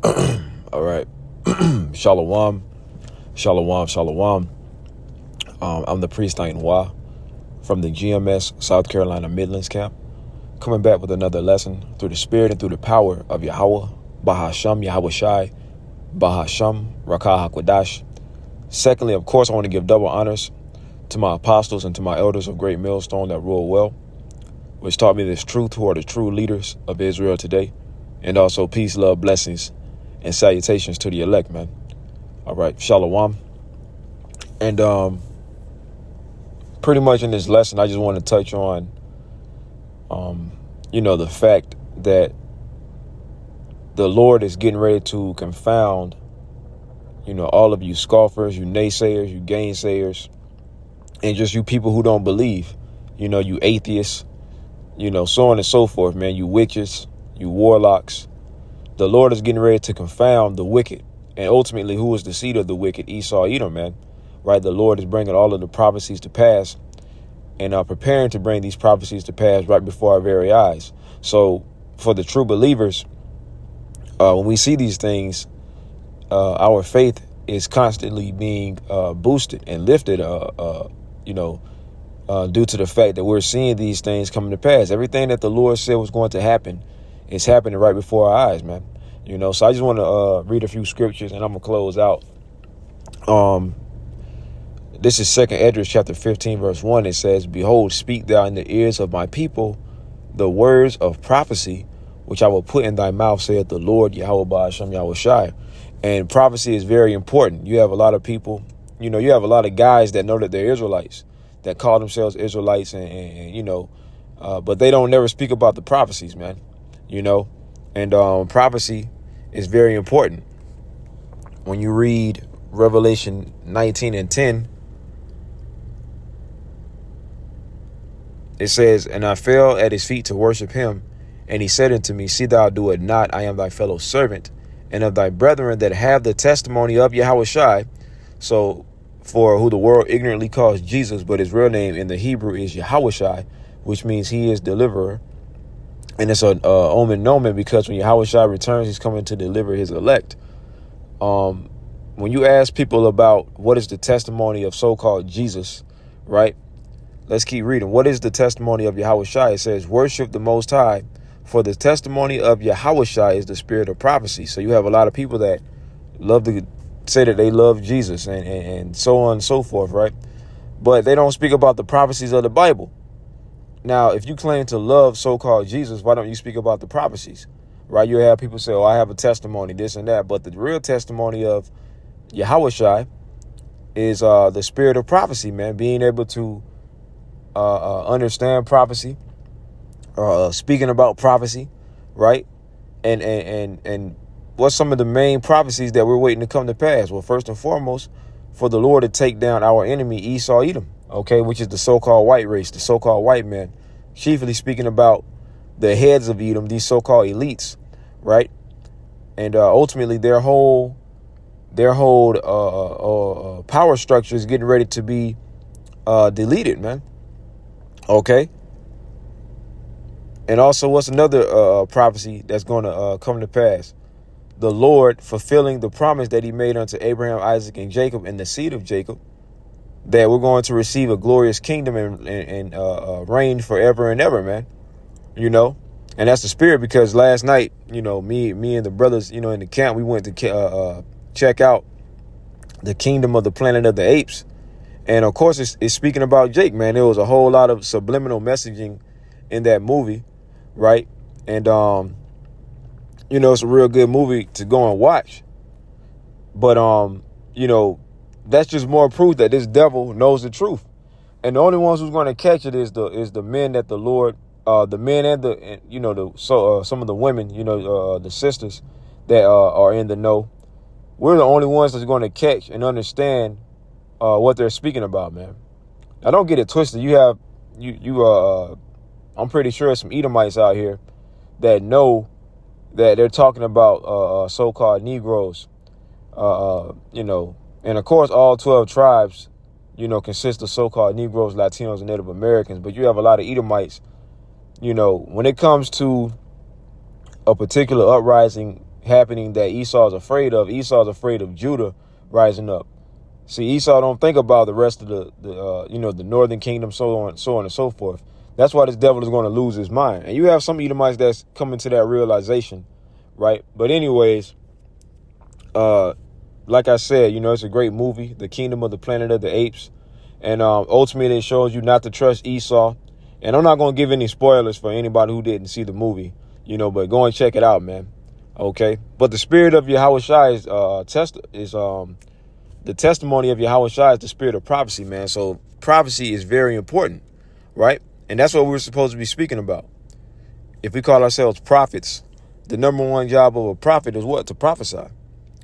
All right. Shalom. Shalom. Shalom. I'm the priest Wa from the GMS South Carolina Midlands camp, coming back with another lesson through the spirit and through the power of Yahweh, Bahasham, Yahweh Shai, Bahasham, Rakah HaKodash. Secondly, of course, I want to give double honors to my apostles and to my elders of Great Millstone that rule well, which taught me this truth, who are the true leaders of Israel today. And also peace, love, blessings, and salutations to the elect, man. All right, shalom. And pretty much in this lesson, I just want to touch on, the fact that the Lord is getting ready to confound, all of you scoffers, you naysayers, you gainsayers, and just you people who don't believe, you atheists, so on and so forth, man, you witches, you warlocks. The Lord is getting ready to confound the wicked. And ultimately, who is the seed of the wicked? Esau, Edom, man. Right? The Lord is bringing all of the prophecies to pass and preparing to bring these prophecies to pass right before our very eyes. So for the true believers, when we see these things, our faith is constantly being boosted and lifted, due to the fact that we're seeing these things coming to pass. Everything that the Lord said was going to happen is happening right before our eyes, man. So I just want to read a few scriptures and I'm going to close out. This is 2nd Esdras chapter 15, verse 1. It says, "Behold, speak thou in the ears of my people the words of prophecy, which I will put in thy mouth, saith the Lord, Yahweh Ba'ashem Yahweh Shai." And prophecy is very important. You have a lot of people, you have a lot of guys that know that they're Israelites, that call themselves Israelites but they don't never speak about the prophecies, man, and prophecy is very important. When you read Revelation 19:10, it says, "And I fell at his feet to worship him. And he said unto me, See thou do it not. I am thy fellow servant, and of thy brethren that have the testimony of Yahweh Shai." So for who the world ignorantly calls Jesus, but his real name in the Hebrew is Yahweh Shai, which means he is deliverer. And it's an omen nomen, because when Yahweh Shai returns, he's coming to deliver his elect. When you ask people about what is the testimony of so-called Jesus, right? Let's keep reading. What is the testimony of Yahweh Shai? It says, "Worship the Most High, for the testimony of Yahweh Shai is the spirit of prophecy." So you have a lot of people that love to say that they love Jesus and so on and so forth, right? But they don't speak about the prophecies of the Bible. Now, if you claim to love so-called Jesus, why don't you speak about the prophecies, right? You have people say, "Oh, I have a testimony, this and that." But the real testimony of Yahweh Shai is the spirit of prophecy, man, being able to understand prophecy, speaking about prophecy, right? And what's some of the main prophecies that we're waiting to come to pass? Well, first and foremost, for the Lord to take down our enemy Esau, Edom, okay, which is the so-called white race, the so-called white man, chiefly speaking about the heads of Edom, these so-called elites, right? And ultimately their whole power structure is getting ready to be deleted, man. Okay. And also, what's another prophecy that's going to come to pass? The Lord fulfilling the promise that he made unto Abraham, Isaac, and Jacob, and the seed of Jacob, that we're going to receive a glorious kingdom and reign forever and ever, man. And that's the spirit, because last night, me and the brothers, in the camp, we went to check out the Kingdom of the Planet of the Apes. And of course, it's speaking about Jake, man. There was a whole lot of subliminal messaging in that movie, right? And, it's a real good movie to go and watch. But, that's just more proof that this devil knows the truth. And the only ones who's going to catch it is the men that the Lord, the men and some of the women, the sisters that are in the know. We're the only ones that's going to catch and understand what they're speaking about, man. Now, don't get it twisted. You have, I'm pretty sure some Edomites out here that know that they're talking about so-called Negroes, and of course, all 12 tribes, consist of so-called Negroes, Latinos, and Native Americans. But you have a lot of Edomites, when it comes to a particular uprising happening that Esau is afraid of. Esau is afraid of Judah rising up. See, Esau don't think about the rest of the northern kingdom, so on and so forth. That's why this devil is going to lose his mind. And you have some Edomites that's coming to that realization, right? But anyways, like I said, it's a great movie, The Kingdom of the Planet of the Apes. And ultimately, it shows you not to trust Esau. And I'm not going to give any spoilers for anybody who didn't see the movie, but go and check it out, man. Okay. But the spirit of Yahushua is the testimony of Yahushua is the spirit of prophecy, man. So prophecy is very important, right? And that's what we're supposed to be speaking about. If we call ourselves prophets, the number one job of a prophet is what? To prophesy,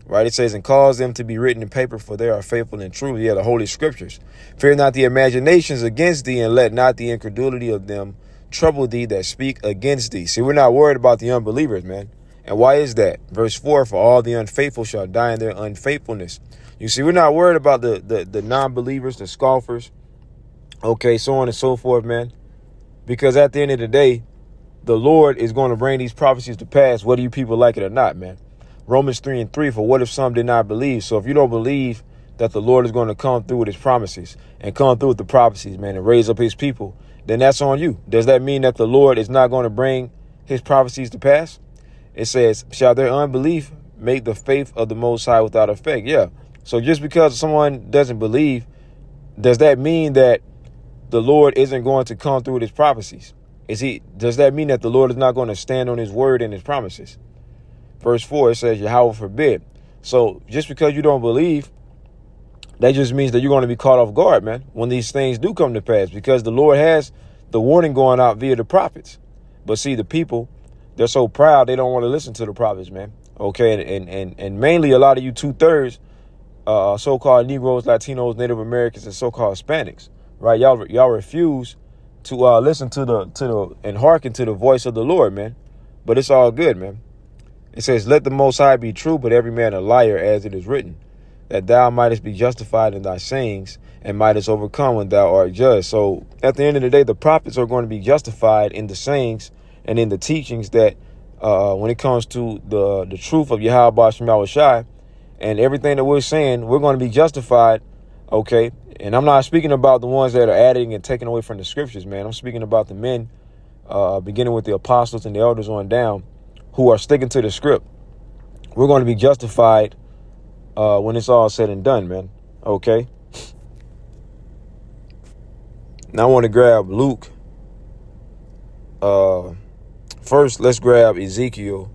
right? It says, and cause them to be written in paper, for they are faithful and true. Yeah, the Holy Scriptures. Fear not the imaginations against thee, and let not the incredulity of them trouble thee that speak against thee. See, we're not worried about the unbelievers, man. And why is that? Verse 4, for all the unfaithful shall die in their unfaithfulness. You see, we're not worried about the non-believers, the scoffers, okay, so on and so forth, man. Because at the end of the day, the Lord is going to bring these prophecies to pass, whether you people like it or not, man. Romans 3:3, for what if some did not believe? So if you don't believe that the Lord is going to come through with his promises and come through with the prophecies, man, and raise up his people, then that's on you. Does that mean that the Lord is not going to bring his prophecies to pass? It says, shall their unbelief make the faith of the Most High without effect? Yeah. So just because someone doesn't believe, does that mean that the Lord isn't going to come through with his prophecies? Does that mean that the Lord is not going to stand on his word and his promises? Verse 4, it says, Yahweh forbid. So just because you don't believe, that just means that you're going to be caught off guard, man, when these things do come to pass, because the Lord has the warning going out via the prophets. But see, the people, they're so proud, they don't want to listen to the prophets, man. Okay. And mainly a lot of you 2/3 so-called Negroes, Latinos, Native Americans, and so-called Hispanics, right? Y'all refuse to listen to and hearken to the voice of the Lord, man. But it's all good, man. It says, let the Most High be true, but every man a liar, as it is written, that thou mightest be justified in thy sayings and mightest overcome when thou art judged. So at the end of the day, the prophets are going to be justified in the sayings and in the teachings that when it comes to the truth of Yahweh Shem Yahushai and everything that we're saying, we're going to be justified. Okay. And I'm not speaking about the ones that are adding and taking away from the scriptures, man. I'm speaking about the men, beginning with the apostles and the elders on down, who are sticking to the script. We're going to be justified when it's all said and done, man. Okay. Now I want to grab Luke. First, let's grab Ezekiel,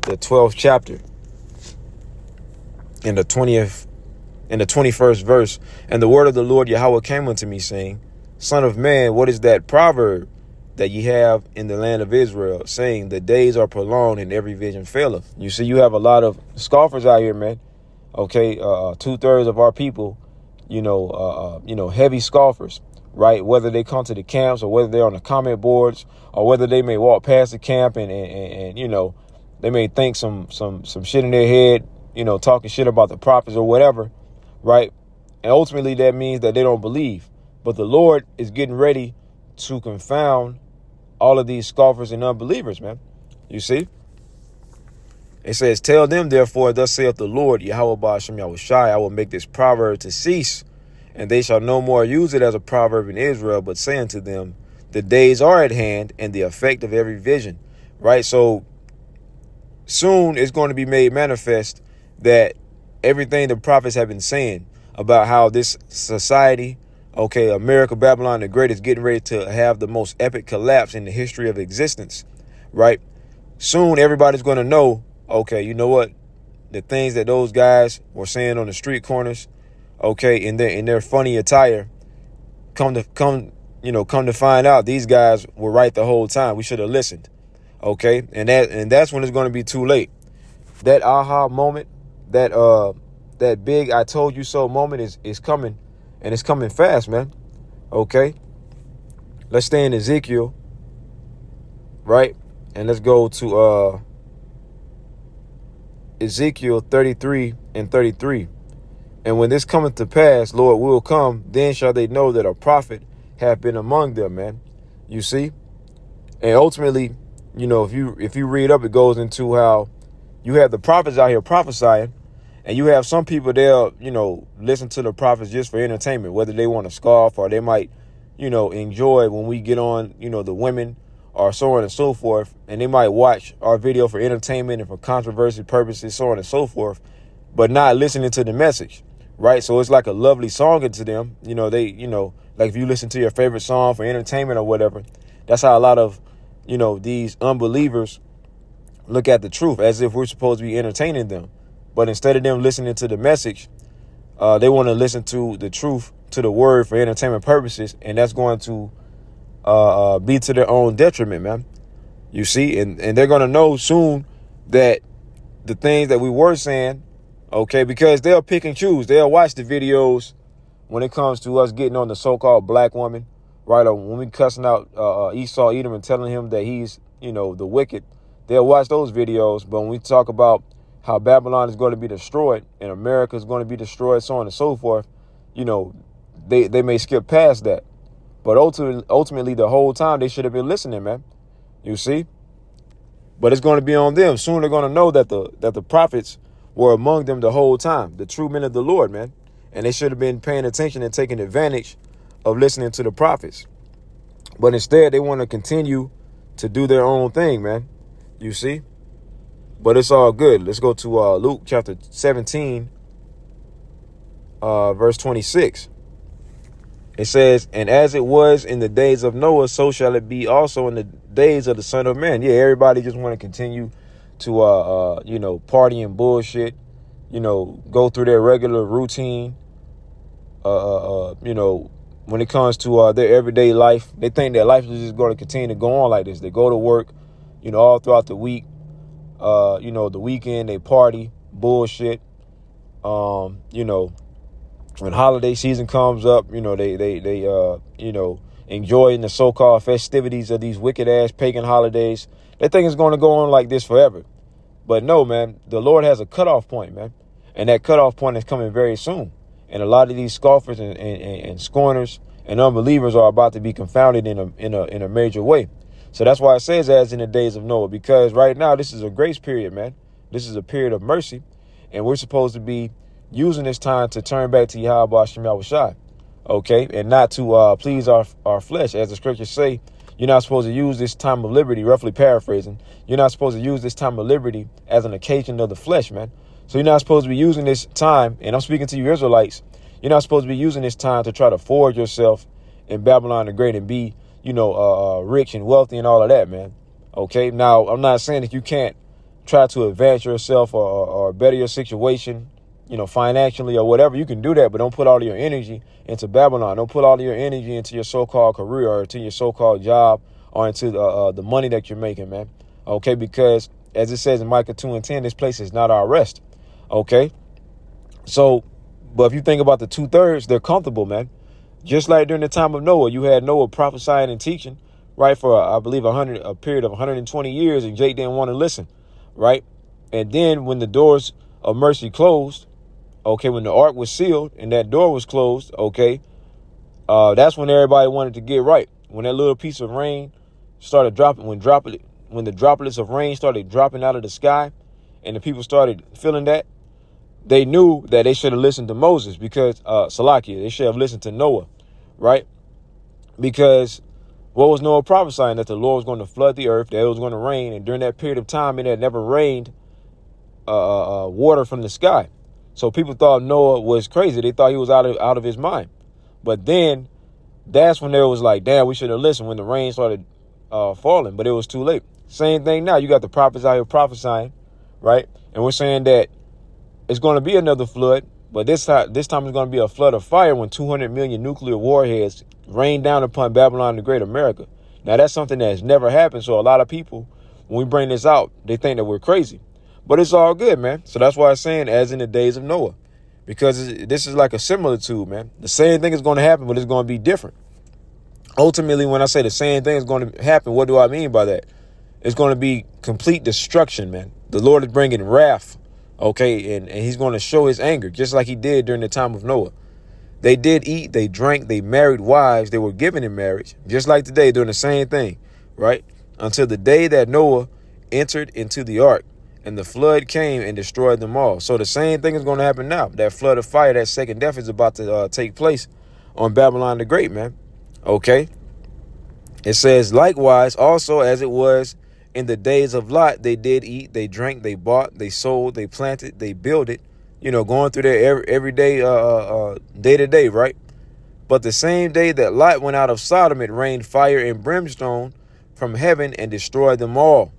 the 12th chapter, in the 21st verse. And the word of the Lord Yahweh came unto me, saying, Son of man, what is that proverb that ye have in the land of Israel, saying, the days are prolonged and every vision faileth? You see, you have a lot of scoffers out here, man. Okay, 2/3 of our people, heavy scoffers, right? Whether they come to the camps or whether they're on the comment boards or whether they may walk past the camp and they may think some shit in their head, talking shit about the prophets or whatever, right? And ultimately that means that they don't believe. But the Lord is getting ready to confound all of these scoffers and unbelievers, man. You see? It says, tell them, therefore, thus saith the Lord, Yahweh Ba'ashem Yahushai, I will make this proverb to cease, and they shall no more use it as a proverb in Israel, but say unto them, the days are at hand, and the effect of every vision. Right? So soon it's going to be made manifest that everything the prophets have been saying about how this society, okay, America, Babylon the Great, is getting ready to have the most epic collapse in the history of existence, right? Soon everybody's going to know, okay, you know what? The things that those guys were saying on the street corners, okay, in their funny attire, come to find out these guys were right the whole time. We should have listened, okay? And that's when it's going to be too late. That aha moment, that big I told you so moment is coming, and it's coming fast, man. Okay, let's stay in Ezekiel, right? And let's go to Ezekiel 33 and 33. And when this cometh to pass, Lord will come, then shall they know that a prophet hath been among them, man. You see? And ultimately, if you read up, it goes into how you have the prophets out here prophesying, and you have some people, they'll, listen to the prophets just for entertainment, whether they want to scoff or they might, enjoy when we get on, the women or so on and so forth. And they might watch our video for entertainment and for controversy purposes, so on and so forth, but not listening to the message. Right. So it's like a lovely song to them. Like if you listen to your favorite song for entertainment or whatever, that's how a lot of, these unbelievers look at the truth, as if we're supposed to be entertaining them. But instead of them listening to the message, they want to listen to the truth, to the word for entertainment purposes. And that's going to be to their own detriment, man. You see, and they're going to know soon that the things that we were saying, okay, because they'll pick and choose. They'll watch the videos when it comes to us getting on the so-called black woman, right? Or when we cussing out Esau, Edom, and telling him that he's, the wicked. They'll watch those videos. But when we talk about how Babylon is going to be destroyed and America is going to be destroyed, so on and so forth, they may skip past that. But ultimately, the whole time they should have been listening, man. You see? But it's going to be on them. Soon they're going to know that the prophets were among them the whole time, the true men of the Lord, man. And they should have been paying attention and taking advantage of listening to the prophets. But instead, they want to continue to do their own thing, man. You see? But it's all good. Let's go to Luke chapter 17, verse 26. It says, and as it was in the days of Noah, so shall it be also in the days of the Son of Man. Yeah, everybody just want to continue to, party and bullshit, go through their regular routine. When it comes to their everyday life, they think their life is just going to continue to go on like this. They go to work, all throughout the week. The weekend, they party, bullshit. When holiday season comes up, they enjoying the so-called festivities of these wicked ass pagan holidays. They think it's going to go on like this forever. But no, man, the Lord has a cutoff point, man. And that cutoff point is coming very soon. And a lot of these scoffers and scorners and unbelievers are about to be confounded in a major way. So that's why it says as in the days of Noah, because right now this is a grace period, man. This is a period of mercy. And we're supposed to be using this time to turn back to Yahweh Hashem Yahushai, okay, and not to please our flesh. As the scriptures say, you're not supposed to use this time of liberty, roughly paraphrasing, you're not supposed to use this time of liberty as an occasion of the flesh, man. So you're not supposed to be using this time, and I'm speaking to you Israelites, you're not supposed to be using this time to try to forge yourself in Babylon the Great and be, rich and wealthy and all of that, man. Okay, now I'm not saying that you can't try to advance yourself or better your situation, financially or whatever. You can do that, but don't put all of your energy into Babylon. Don't put all of your energy into your so-called career or to your so-called job or into the money that you're making, man. Okay, because as it says in Micah 2:10, this place is not our rest. Okay, so, but if you think about the 2/3, they're comfortable, man. Just like during the time of Noah, you had Noah prophesying and teaching, right, for I believe a period of 120 years, and Jake didn't want to listen, right? And then when the doors of mercy closed, okay, when the ark was sealed and that door was closed, okay, that's when everybody wanted to get right. When that little piece of rain started dropping, when the droplets of rain started dropping out of the sky, and the people started feeling that, they knew that they should have listened to Moses because Salakia, they should have listened to Noah, right? Because what was Noah prophesying? That the Lord was going to flood the earth, that it was going to rain, and during that period of time, it had never rained water from the sky. So people thought Noah was crazy. They thought he was out of his mind. But then that's when they was like, damn, we should have listened when the rain started falling. But it was too late. Same thing now. You got the prophets out here prophesying, right? And we're saying that it's going to be another flood. But this time it's going to be a flood of fire when 200 million nuclear warheads rain down upon Babylon the Great America. Now, that's something that has never happened. So a lot of people, when we bring this out, they think that we're crazy. But it's all good, man. So that's why I'm saying as in the days of Noah, because this is like a similitude, man. The same thing is going to happen, but it's going to be different. Ultimately, when I say the same thing is going to happen, what do I mean by that? It's going to be complete destruction, man. The Lord is bringing wrath, okay, and he's going to show his anger, just like he did during the time of Noah. They did eat, they drank, they married wives, they were given in marriage, just like today, doing the same thing, right? until the day that Noah entered into the ark, and the flood came and destroyed them all. So the same thing is going to happen now. That flood of fire, that second death is about to take place on Babylon the Great, man. Okay. It says, likewise, also as it was in the days of Lot, they did eat, they drank, they bought, they sold, they planted, they builded, going through their every day, day to day, right? But the same day that Lot went out of Sodom, it rained fire and brimstone from heaven and destroyed them all.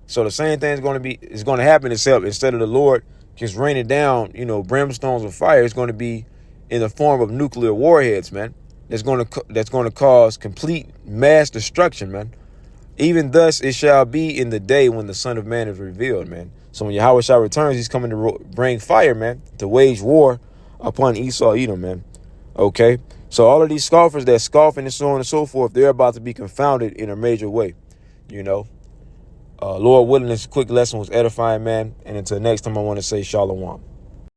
So the same thing is going to happen, except instead of the Lord just raining down, brimstones of fire, it's going to be in the form of nuclear warheads, man. That's going to cause complete mass destruction, man. Even thus it shall be in the day when the Son of Man is revealed, man. So when Yahweh shall returns, he's coming to bring fire, man, to wage war upon Esau, Edom, man. Okay. So all of these scoffers that scoffing and so on and so forth, they're about to be confounded in a major way, Lord willing, this quick lesson was edifying, man. And until next time, I want to say shalom.